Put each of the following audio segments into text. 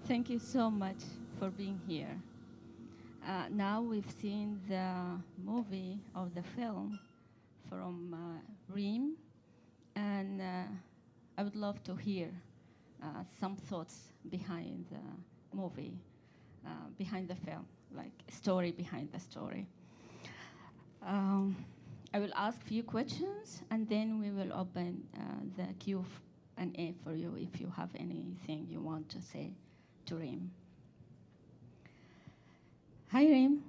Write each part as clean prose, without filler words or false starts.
Thank you so much for being here. Now we've seen the movie or the film from Reem, and I would love to hear some thoughts behind the movie, behind the film, like a story behind the story. Um, I will ask few questions, and then we will open the Q&A for you if you have anything you want to say to Reem. Hi, Reem.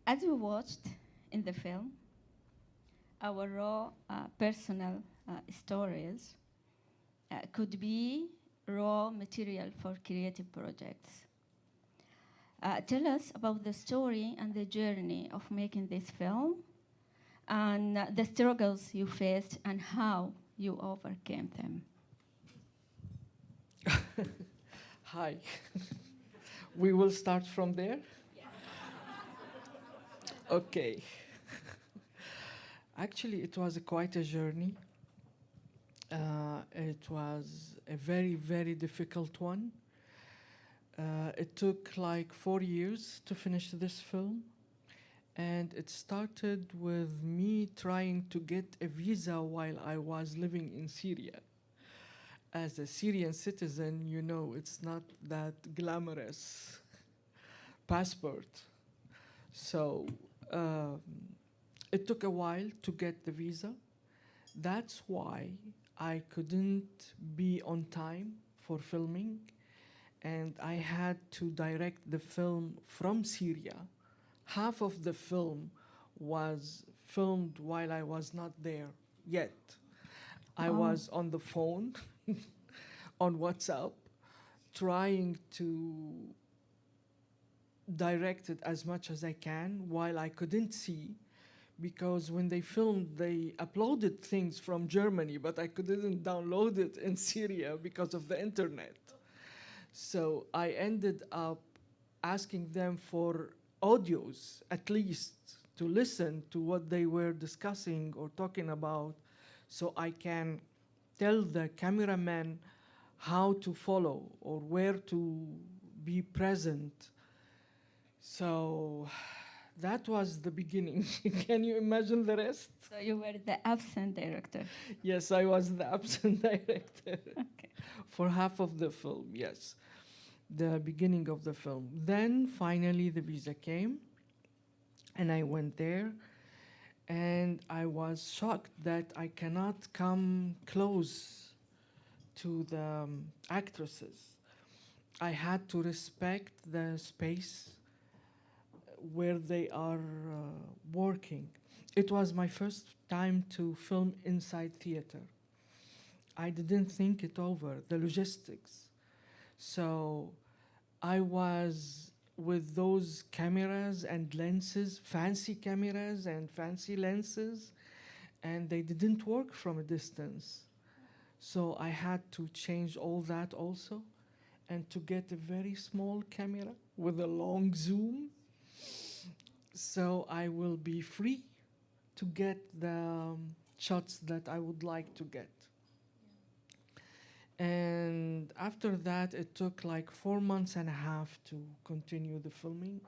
As we watched in the film, our raw personal stories could be raw material for creative projects. Tell us about the story and the journey of making this film and the struggles you faced and how you overcame them. Hi. We will start from there? Yeah. Okay. Actually, it was quite a journey. It was a very, very difficult one. It took like 4 years to finish this film. And it started with me trying to get a visa while I was living in Syria. As a Syrian citizen, you know, it's not that glamorous passport. So it took a while to get the visa. That's why I couldn't be on time for filming, and I had to direct the film from Syria. Half of the film was filmed while I was not there yet. I was on the phone, on WhatsApp, trying to direct it as much as I can while I couldn't see, because when they filmed, they uploaded things from Germany, but I couldn't download it in Syria because of the internet. So I ended up asking them for audios, at least, to listen to what they were discussing or talking about, so I can tell the cameraman how to follow or where to be present. So that was the beginning. Can you imagine the rest? So you were the absent director. Yes, I was the absent director. Okay. For half of the film, yes. The beginning of the film. Then finally the visa came and I went there, and I was shocked that I cannot come close to the actresses. I had to respect the space where they are working. It was my first time to film inside theater. I didn't think it over, the logistics. So I was with those cameras and lenses, fancy cameras and fancy lenses, and they didn't work from a distance. So I had to change all that also, and to get a very small camera with a long zoom, so I will be free to get the shots that I would like to get. And after that, it took like 4 months and a half to continue the filming.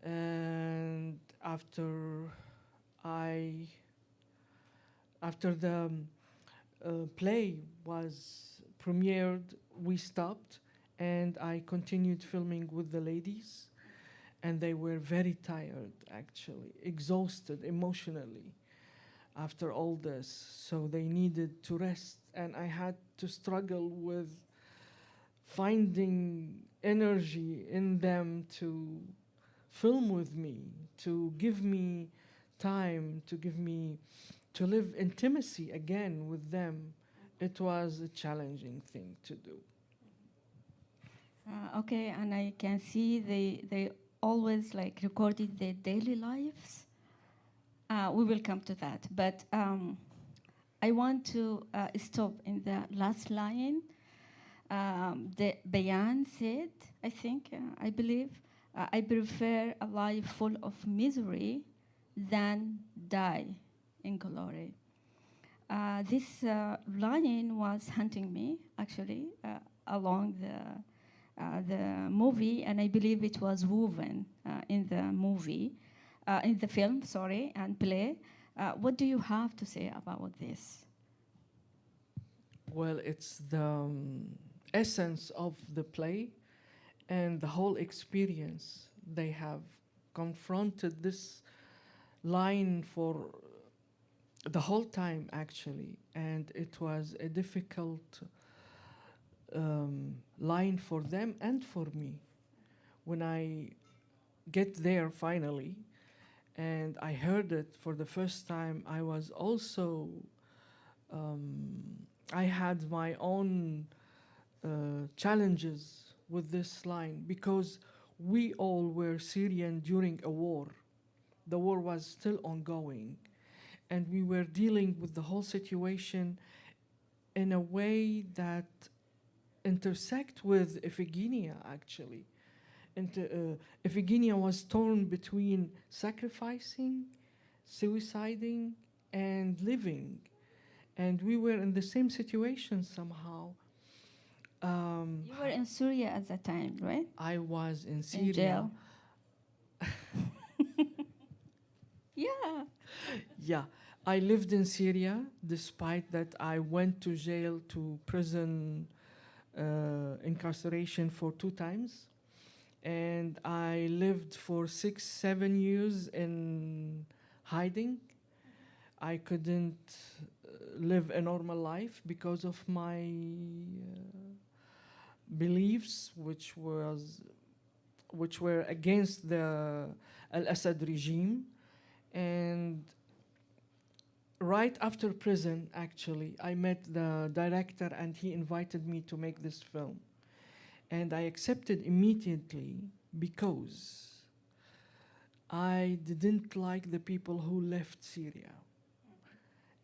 And after the play was premiered, we stopped, and I continued filming with the ladies. And they were very tired, actually, exhausted emotionally after all this. So they needed to rest. And I had to struggle with finding energy in them to film with me, to give me time, to live intimacy again with them. It was a challenging thing to do. Okay, and I can see they always like recorded their daily lives. We will come to that, but I want to stop in the last line. The Bayan said, I think, I believe, I prefer a life full of misery than die in glory. This lion was hunting me, actually, along the movie, and I believe it was woven in the movie, in the film, sorry, and play. What do you have to say about this? Well, it's the essence of the play and the whole experience. They have confronted this line for the whole time, actually, and it was a difficult line for them and for me. When I get there finally and I heard it for the first time, I was also, I had my own challenges with this line because we all were Syrian during a war. The war was still ongoing, and we were dealing with the whole situation in a way that intersect with Iphigenia, actually. And Iphigenia was torn between sacrificing, suiciding, and living. And we were in the same situation somehow. You were in Syria at that time, right? I was in Syria. In jail. Yeah. Yeah, I lived in Syria, despite that I went to jail, to prison incarceration for 2 times. And I lived for 6, 7 years in hiding. I couldn't live a normal life because of my beliefs, which were against the Al-Assad regime. And right after prison, actually, I met the director and he invited me to make this film. And I accepted immediately because I didn't like the people who left Syria.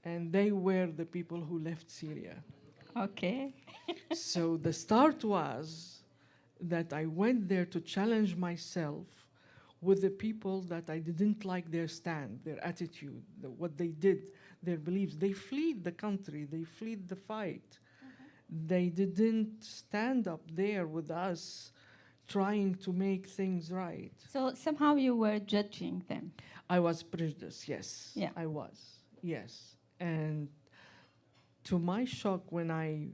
And they were the people who left Syria. Okay. So the start was that I went there to challenge myself with the people that I didn't like their stand, their attitude, what they did, their beliefs. They fled the country, they fled the fight. They didn't stand up there with us trying to make things right. So somehow you were judging them. I was prejudiced, yes. Yeah. I was, yes. And to my shock, when I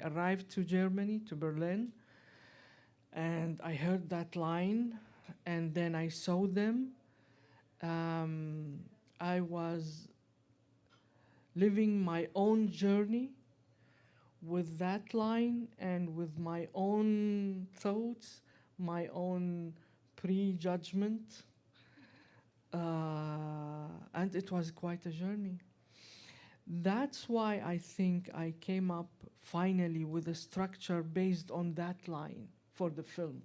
arrived to Germany, to Berlin, and I heard that line, and then I saw them, I was living my own journey with that line and with my own thoughts, my own prejudgment. And it was quite a journey. That's why I think I came up finally with a structure based on that line for the film,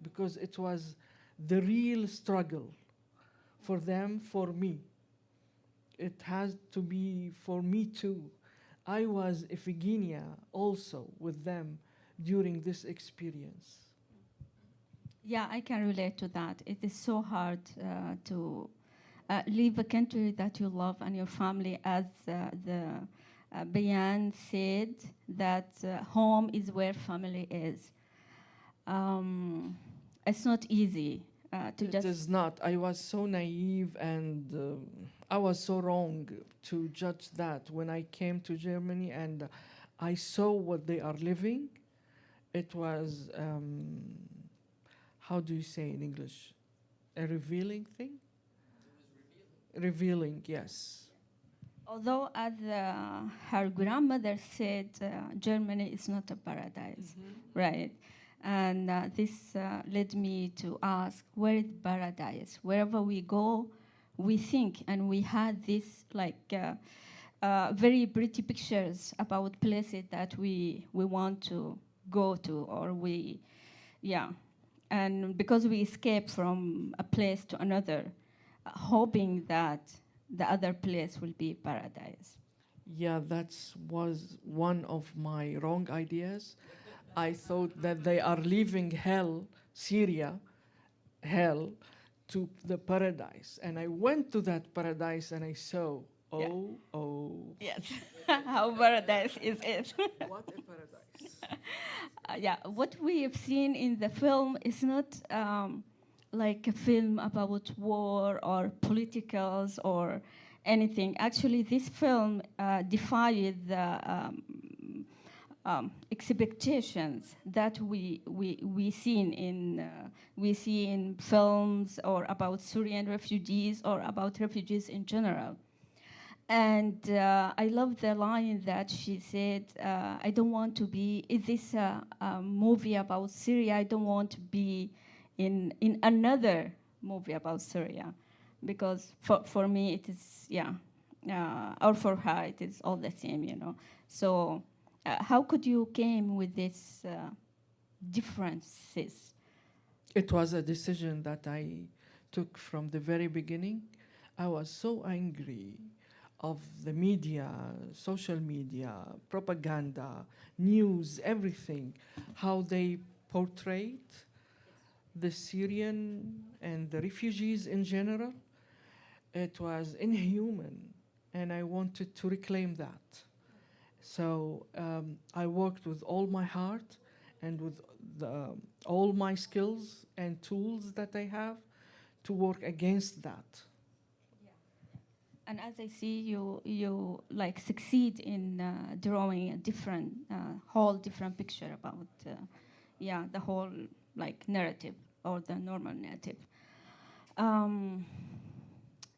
because it was the real struggle for them, for me. It has to be for me too. I was Iphigenia also with them during this experience. Yeah, I can relate to that. It is so hard to leave a country that you love and your family, as the Bayan said, that home is where family is. It's not easy to It just... is not. I was so naive and I was so wrong to judge that. When I came to Germany and I saw what they are living, it was, how do you say in English? A revealing thing? Revealing, yes. Although, as her grandmother said, Germany is not a paradise, right? And this led me to ask, where is paradise? Wherever we go, we think, and we had this very pretty pictures about places that we want to go to, or and because we escape from a place to another, hoping that the other place will be paradise. Yeah, that was one of my wrong ideas. I thought that they are leaving hell, Syria, hell, to the paradise. And I went to that paradise and I saw Yeah. Oh. Yes. How paradise is it? What a paradise. Yeah, what we have seen in the film is not like a film about war or politicals or anything. Actually, this film defied the expectations that we see in films or about Syrian refugees or about refugees in general. And I love the line that she said, I don't want to be, is this a movie about Syria? I don't want to be in another movie about Syria. Because for me, it is, yeah, or for her, it is all the same, you know. So how could you came with these differences? It was a decision that I took from the very beginning. I was so angry of the media, social media, propaganda, news, everything, how they portrayed the Syrian and the refugees in general. It was inhuman, and I wanted to reclaim that. So I worked with all my heart and with all my skills and tools that I have to work against that. And as I see, you like succeed in drawing a different, whole different picture about, yeah, the whole like narrative or the normal narrative.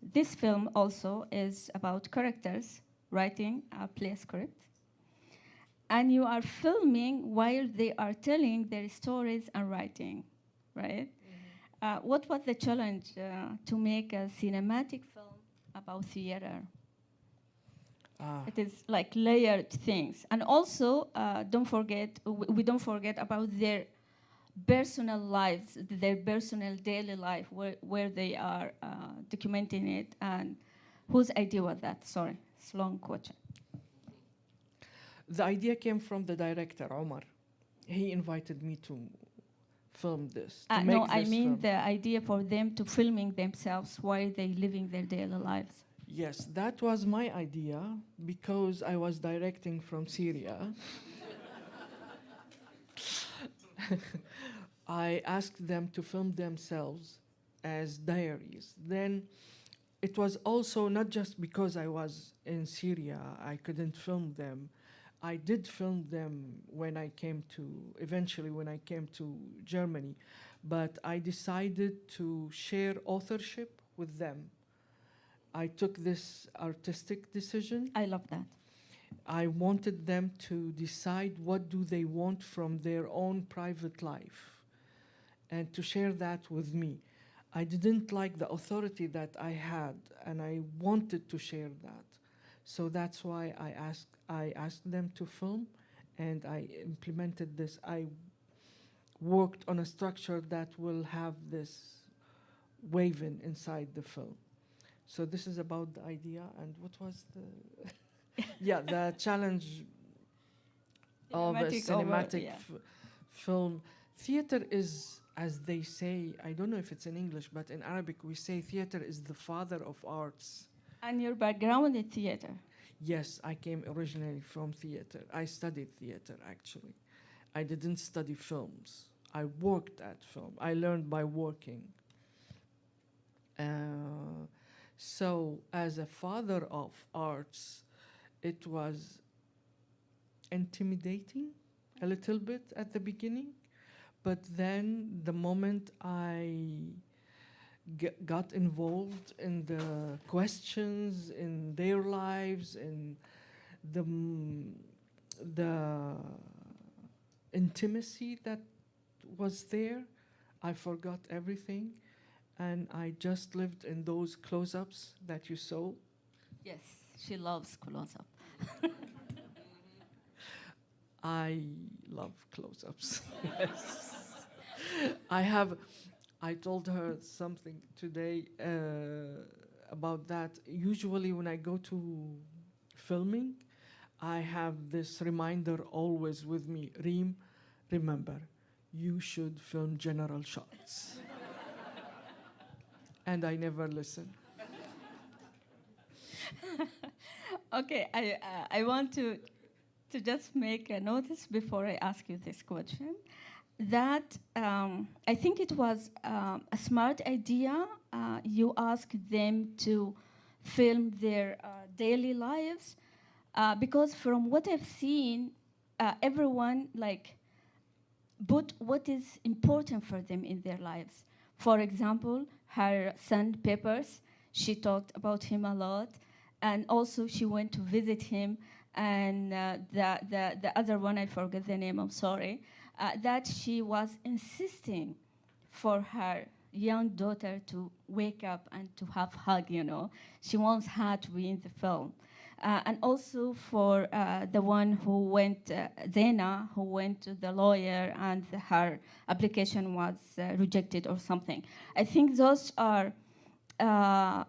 This film also is about characters writing a play script, and you are filming while they are telling their stories and writing, right? What was the challenge to make a cinematic film about theater? Ah, It is like layered things, and also don't forget we don't forget about their personal lives, their personal daily life, where they are documenting it, and whose idea was that? Sorry, it's a long question. the idea came from the director, Omar. He invited me to film this, to make No, I this mean film. the idea for them to filming themselves while they living their daily lives. Yes, that was my idea because I was directing from Syria. I asked them to film themselves as diaries. Then it was also not just because I was in Syria, I couldn't film them. I did film them eventually when I came to Germany, but I decided to share authorship with them. I took this artistic decision. I love that. I wanted them to decide what do they want from their own private life and to share that with me. I didn't like the authority that I had, and I wanted to share that. So that's why I asked them to film, and I implemented this. I worked on a structure that will have this waving inside the film. So this is about the idea, and what was the yeah, the challenge of a cinematic yeah. film. Theater is, as they say, I don't know if it's in English, but in Arabic we say theater is the father of arts. And your background in theater. Yes, I came originally from theater. I studied theater, actually. I didn't study films. I worked at film. I learned by working. So, as a father of arts, it was intimidating a little bit at the beginning, but then the moment I got involved in the questions in their lives and the intimacy that was there, I forgot everything, and I just lived in those close-ups that you saw. Yes, she loves close-up. I love close-ups. Yes. I told her something today about that. Usually when I go to filming, I have this reminder always with me. Reem, remember, you should film general shots. And I never listen. Okay, I want to just make a notice before I ask you this question. That I think it was a smart idea. You asked them to film their daily lives because from what I've seen, everyone like put what is important for them in their lives. For example, her son Peppers, she talked about him a lot, and also she went to visit him. And the other one, I forget the name, I'm sorry, that she was insisting for her young daughter to wake up and to have hug, you know. She wants her to be in the film. And also for the one who went, Zena, who went to the lawyer and her application was rejected or something. I think those are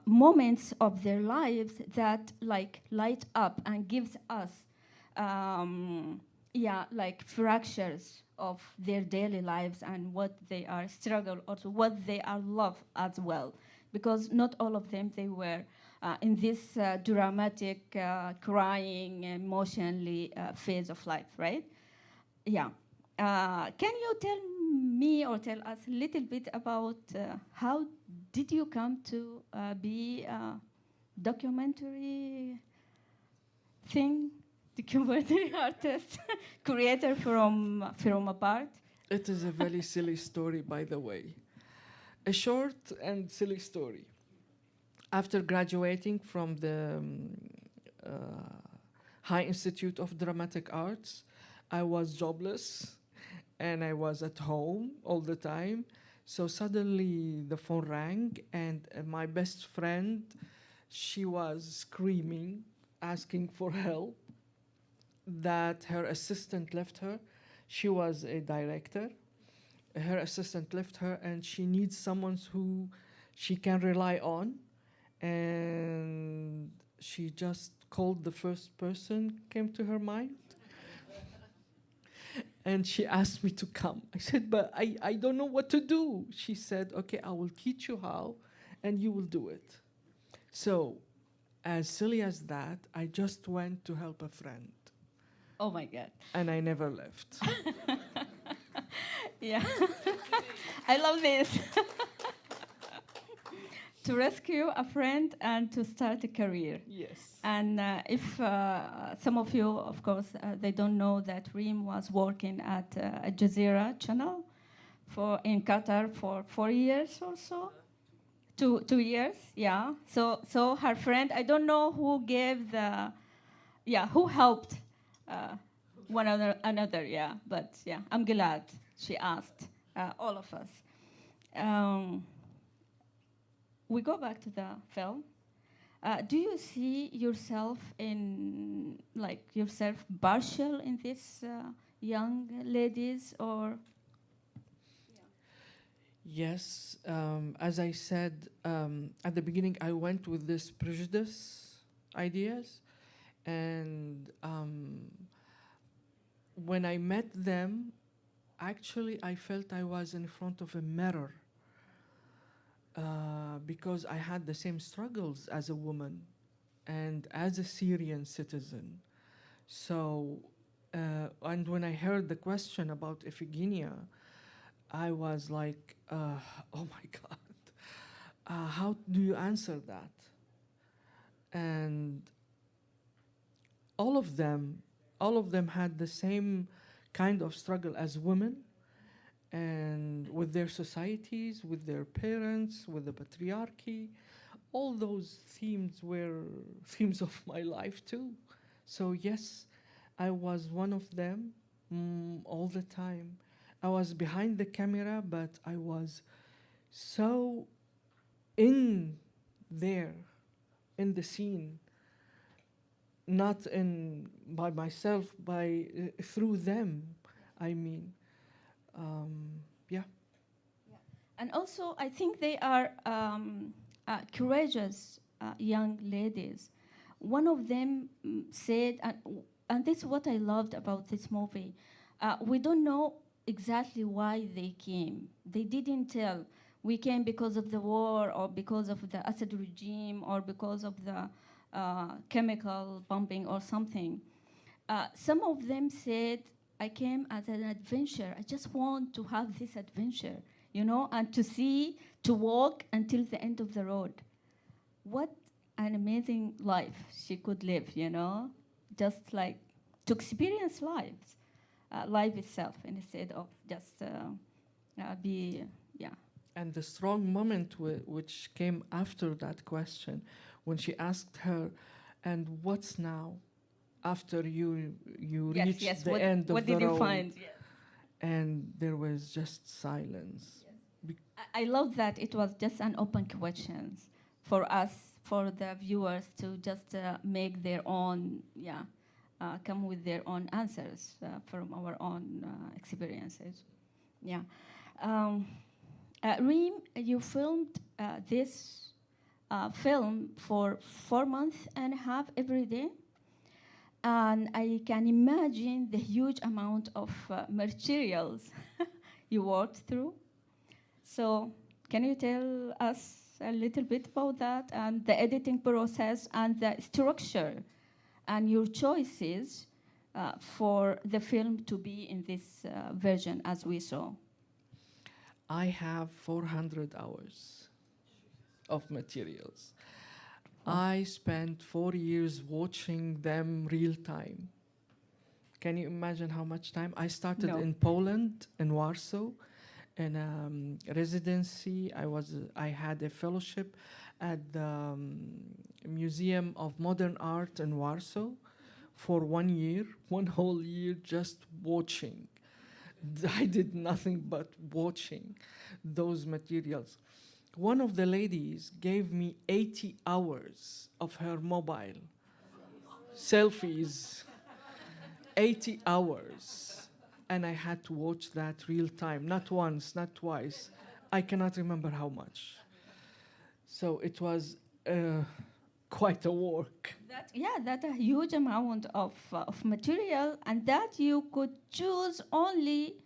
moments of their lives that like light up and gives us like fractures of their daily lives and what they are struggle or what they are love as well, because not all of them they were in this dramatic crying emotionally phase of life, right? Yeah. Can you tell me or tell us a little bit about how did you come to be a documentary thing, documentary artist, creator from a part? It is a very silly story, by the way. A short and silly story. After graduating from the uh, High Institute of Dramatic Arts, I was jobless and I was at home all the time. So suddenly the phone rang, and my best friend, she was screaming, asking for help, that her assistant left her. She was a director. Her assistant left her, and she needs someone who she can rely on. And she just called the first person came to her mind. And she asked me to come. I said, but I don't know what to do. She said, okay, I will teach you how, and you will do it. So, as silly as that, I just went to help a friend. Oh my God. And I never left. Yeah. I love this. To rescue a friend and to start a career. Yes. And if some of you, of course, they don't know that Reem was working at Al Jazeera channel in Qatar for 4 years or so. 2 years, yeah. So her friend, I don't know who gave who helped one another, yeah. But yeah, I'm glad she asked all of us. We go back to the film. Do you see yourself partial in these young ladies, or? Yes, as I said at the beginning, I went with this prejudice ideas, and when I met them, actually I felt I was in front of a mirror because I had the same struggles as a woman and as a Syrian citizen. So, and when I heard the question about Iphigenia, I was like, oh my God, how do you answer that? And all of them, all of them had the same kind of struggle as women, and with their societies, with their parents, with the patriarchy. All those themes were themes of my life too. So yes, I was one of them all the time. I was behind the camera, but I was so in there, in the scene, not in by myself, by through them. I mean, yeah. And also, I think they are courageous young ladies. One of them said, and this is what I loved about this movie. We don't know exactly why they came. They didn't tell. We came because of the war, or because of the Assad regime, or because of the chemical bombing or something. Some of them said, I came as an adventure. I just want to have this adventure, you know, and to walk until the end of the road. What an amazing life she could live, you know, just like to experience life itself, instead of just be, yeah. And the strong moment which came after that question, when she asked her, "And what's now?" After you reached the end of the road. What did you find? Yes. And there was just silence. Yes. I love that it was just an open question for us, for the viewers to just make their own, come with their own answers from our own experiences. Yeah. Reem, you filmed this film for 4.5 months every day. And I can imagine the huge amount of materials you worked through. So can you tell us a little bit about that and the editing process and the structure and your choices for the film to be in this version as we saw? I have 400 hours of materials. I spent 4 years watching them real time. Can you imagine how much time? I started in Poland, in Warsaw, in a residency. I had a fellowship at the Museum of Modern Art in Warsaw for 1 year, one whole year, just watching. I did nothing but watching those materials. One of the ladies gave me 80 hours of her mobile selfies, 80 hours. And I had to watch that real time, not once, not twice. I cannot remember how much. So it was quite a work. That's a huge amount of material, and that you could choose only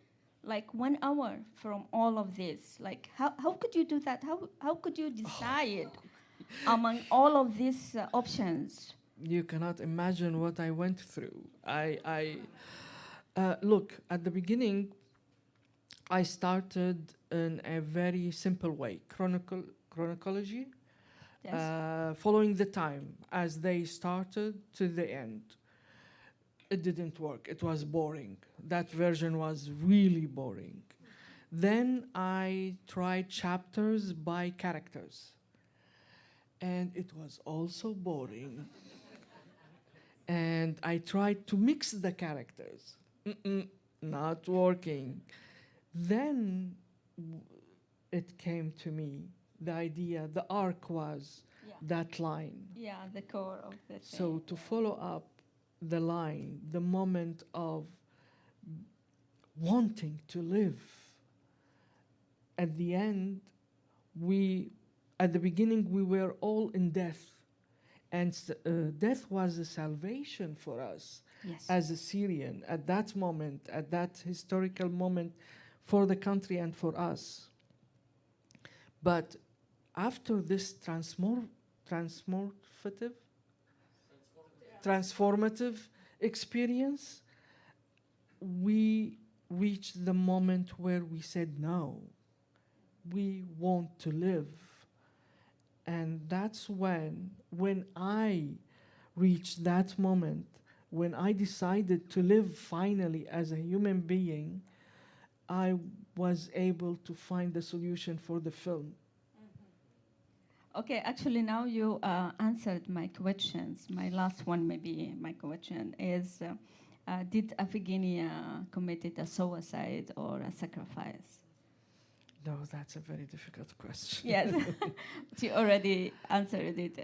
like 1 hour from all of this. Like, how could you do that? How could you decide among all of these options? You cannot imagine what I went through. Look, at the beginning, I started in a very simple way, chronology, following the time as they started to the end. It didn't work. It was boring. That version was really boring. Then I tried chapters by characters, and it was also boring. And I tried to mix the characters. Not working. Then it came to me, the idea, the arc was that line. Yeah, the core of the thing. So to follow up the line, the moment of wanting to live. At the end, at the beginning, we were all in death. And death was a salvation for us as a Syrian at that moment, at that historical moment for the country and for us. But after this transformative experience, we reached the moment where we said, no, we want to live. And that's when I reached that moment, when I decided to live finally as a human being, I was able to find the solution for the film. Okay, actually now you answered my questions. My last one, maybe my question is, did Iphigenia committed a suicide or a sacrifice? No, that's a very difficult question. Yes, but you already answered it.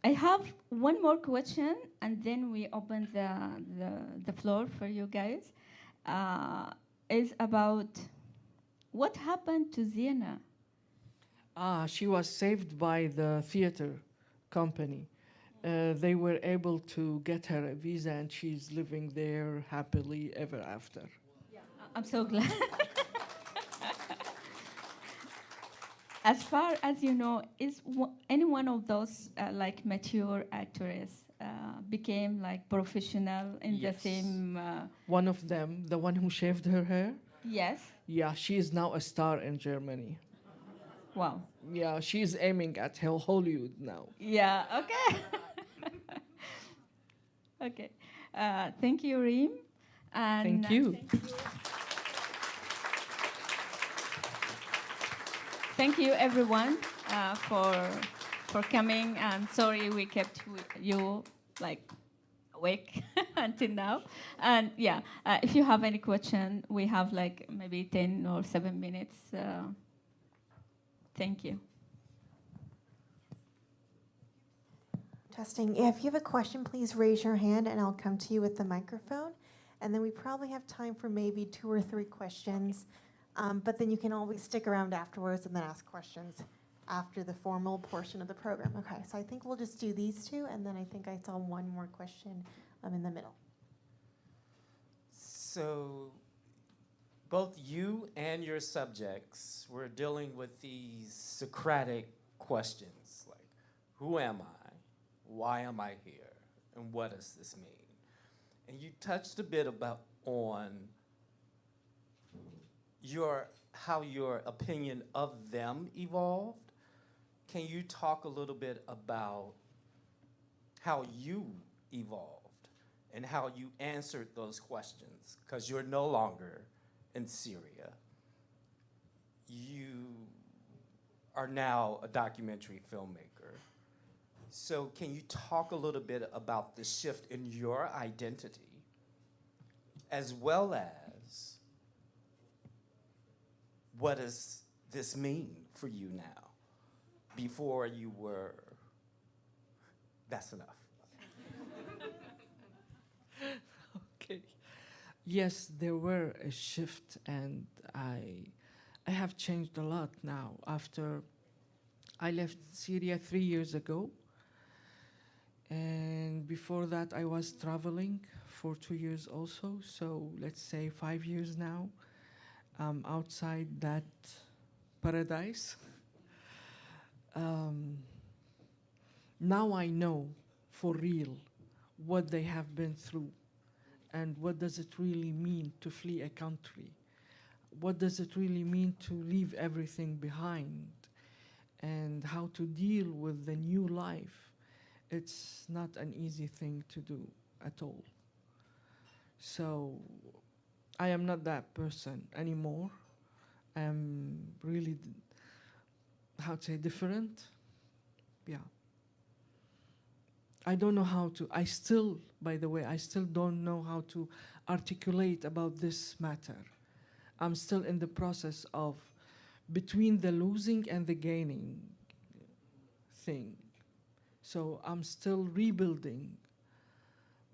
I have one more question, and then we open the floor for you guys. Is about what happened to Zena? She was saved by the theater company. They were able to get her a visa, and she's living there happily ever after. I'm so glad. As far as you know, is any one of those like mature actors became like professional in the Yes. same? One of them, the one who shaved her hair, Yes. yeah, she is now a star in Germany. Wow. Yeah, she's aiming at Hollywood now. Yeah. Okay. Okay. Thank you, Reem. And Thank you. thank you, everyone, for coming. And sorry we kept you like awake until now. And yeah, if you have any question, we have like maybe 10 or 7 minutes. Thank you. Testing. If you have a question, please raise your hand and I'll come to you with the microphone. And then we probably have time for maybe 2 or 3 questions. But then you can always stick around afterwards and then ask questions after the formal portion of the program. Okay, so I think we'll just do these 2, and then I think I saw one more question in the middle. So both you and your subjects were dealing with these Socratic questions like, who am I? Why am I here? And what does this mean? And you touched a bit on how your opinion of them evolved. Can you talk a little bit about how you evolved and how you answered those questions? Because you're no longer in Syria. You are now a documentary filmmaker. So can you talk a little bit about the shift in your identity, as well as what does this mean for you now? Before you were, that's enough. Okay. Yes, there were a shift, and I have changed a lot now. After I left Syria 3 years ago, and before that I was traveling for 2 years also, so let's say 5 years now. Outside that paradise. Now I know for real what they have been through and what does it really mean to flee a country. What does it really mean to leave everything behind and how to deal with the new life. It's not an easy thing to do at all. So I am not that person anymore. I am really, how to say, different. Yeah. I don't know how to, by the way, I still don't know how to articulate about this matter. I'm still in the process of between the losing and the gaining thing. So I'm still rebuilding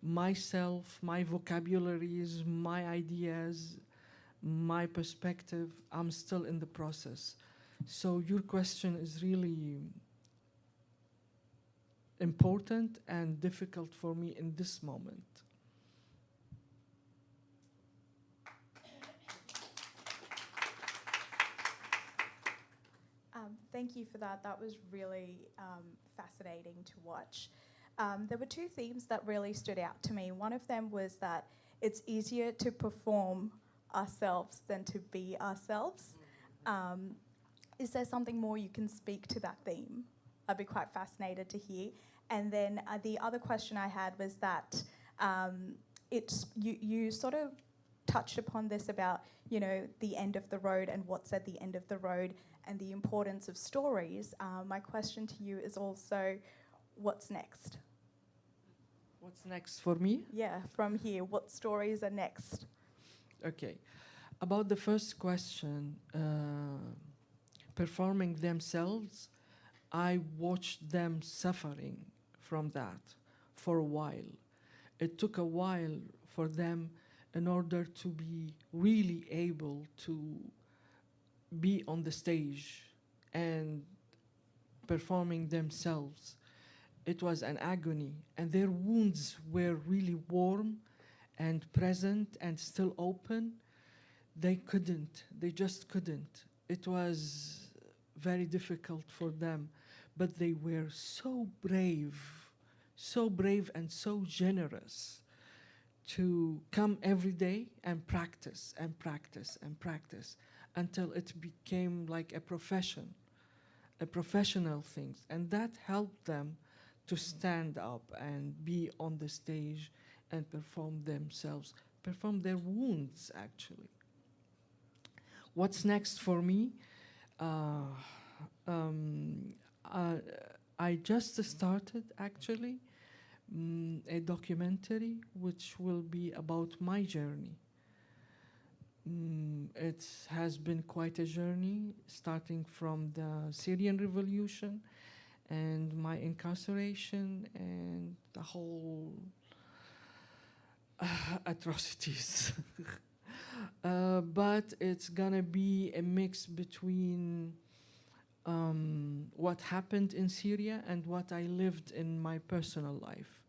myself, my vocabularies, my ideas, my perspective. I'm still in the process. So your question is really important and difficult for me in this moment. Thank you for that. That was really fascinating to watch. There were 2 themes that really stood out to me. One of them was that it's easier to perform ourselves than to be ourselves. Is there something more you can speak to that theme? I'd be quite fascinated to hear. And then the other question I had was that you sort of touched upon this about, you know, the end of the road and what's at the end of the road and the importance of stories. My question to you is also, what's next? What's next for me? Yeah, from here, what stories are next? Okay. About the first question, performing themselves, I watched them suffering from that for a while. It took a while for them in order to be really able to be on the stage and performing themselves. It was an agony, and their wounds were really warm and present and still open. They just couldn't. It was very difficult for them, but they were so brave and so generous to come every day and practice and practice and practice until it became like a profession, a professional thing. And that helped them to stand up and be on the stage and perform themselves, perform their wounds, actually. What's next for me? I just started, actually, a documentary which will be about my journey. It has been quite a journey, starting from the Syrian revolution and my incarceration and the whole atrocities. But it's gonna be a mix between what happened in Syria and what I lived in my personal life.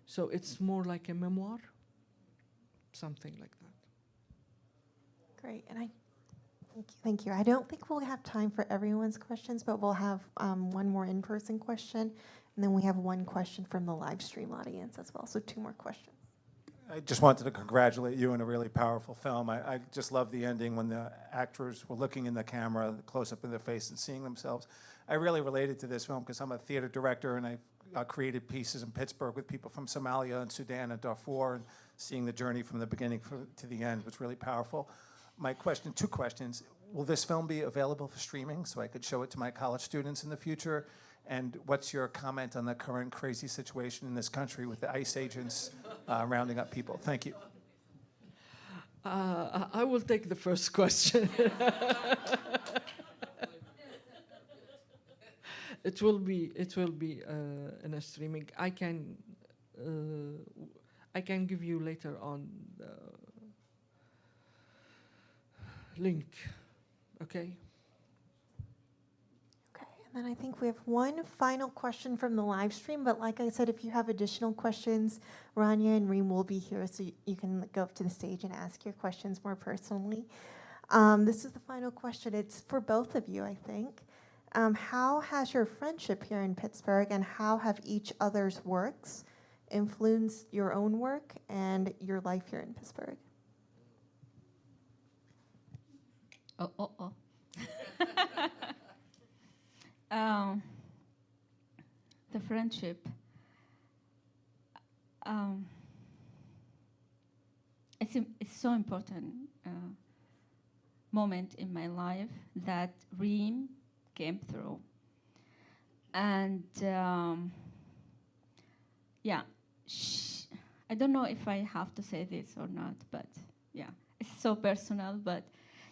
So it's more like a memoir, something like that. Great, and thank you. I don't think we'll have time for everyone's questions, but we'll have one more in-person question, and then we have one question from the live stream audience as well, so 2 more questions. I just wanted to congratulate you on a really powerful film. I just love the ending when the actors were looking in the camera, the close-up in their face and seeing themselves. I really related to this film because I'm a theater director and I created pieces in Pittsburgh with people from Somalia and Sudan and Darfur, and seeing the journey from the beginning to the end was really powerful. My question, 2 questions. Will this film be available for streaming so I could show it to my college students in the future? And what's your comment on the current crazy situation in this country with the ICE agents rounding up people? Thank you. I will take the first question. It will be in a streaming. I can give you later on the link. Okay. And then I think we have one final question from the live stream, but like I said, if you have additional questions, Rania and Reem will be here, so you can go up to the stage and ask your questions more personally. This is the final question. It's for both of you, I think. How has your friendship here in Pittsburgh and how have each other's works influenced your own work and your life here in Pittsburgh? The friendship. It's so important moment in my life that Reem came through. And yeah, I don't know if I have to say this or not, but yeah, it's so personal, but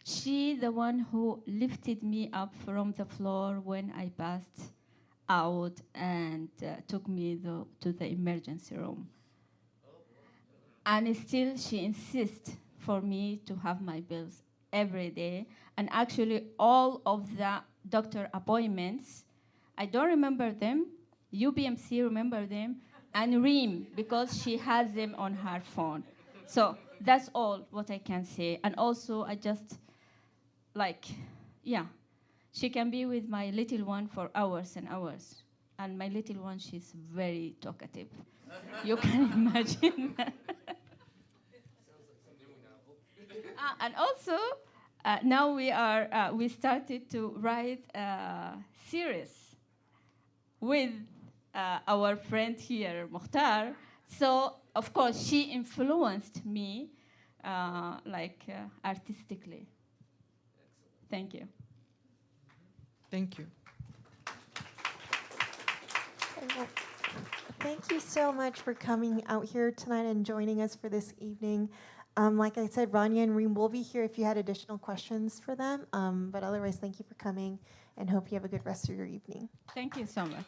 she, the one who lifted me up from the floor when I passed out and took me to the emergency room. And still, she insists for me to have my bills every day. And actually, all of the doctor appointments, I don't remember them. UBMC remember them. And Reem, because she has them on her phone. So that's all what I can say. And also, I just, she can be with my little one for hours and hours. And my little one, she's very talkative. You can imagine that. And also, now we started to write a series with our friend here, Mukhtar. So, of course, she influenced me, artistically. Thank you. Thank you. Well, thank you so much for coming out here tonight and joining us for this evening. Like I said, Rania and Reem will be here if you had additional questions for them. But otherwise, thank you for coming and hope you have a good rest of your evening. Thank you so much.